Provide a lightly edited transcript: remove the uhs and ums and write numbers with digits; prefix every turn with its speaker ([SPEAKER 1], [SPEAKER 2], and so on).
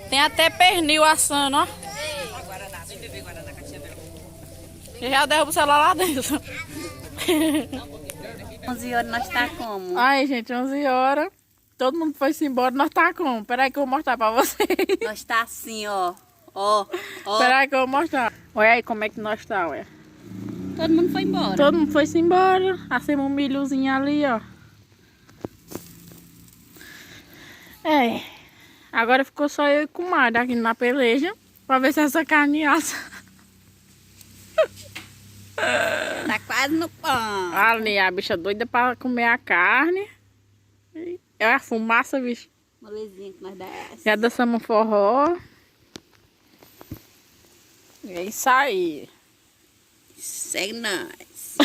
[SPEAKER 1] Tem até pernil assando, ó. Eu já derrubo o celular lá dentro.
[SPEAKER 2] 11 horas nós tá como?
[SPEAKER 1] Ai, gente, 11 horas. Todo mundo foi-se embora, nós tá como? Peraí que eu vou mostrar pra vocês.
[SPEAKER 2] Nós tá assim, ó. Ó, ó.
[SPEAKER 1] Peraí que eu vou mostrar. Olha aí como é que nós tá, olha.
[SPEAKER 2] Todo mundo foi embora.
[SPEAKER 1] Todo mundo foi-se embora. Assemos um milhozinho ali, ó. É. Agora ficou só eu e com o Mário aqui na peleja. Pra ver se essa carne assa.
[SPEAKER 2] Tá quase no pão.
[SPEAKER 1] Ali, a bicha doida pra comer a carne. É a fumaça, bicho.
[SPEAKER 2] Molezinha que nós desce.
[SPEAKER 1] Já dançamos forró. É isso aí.
[SPEAKER 2] Segue nós.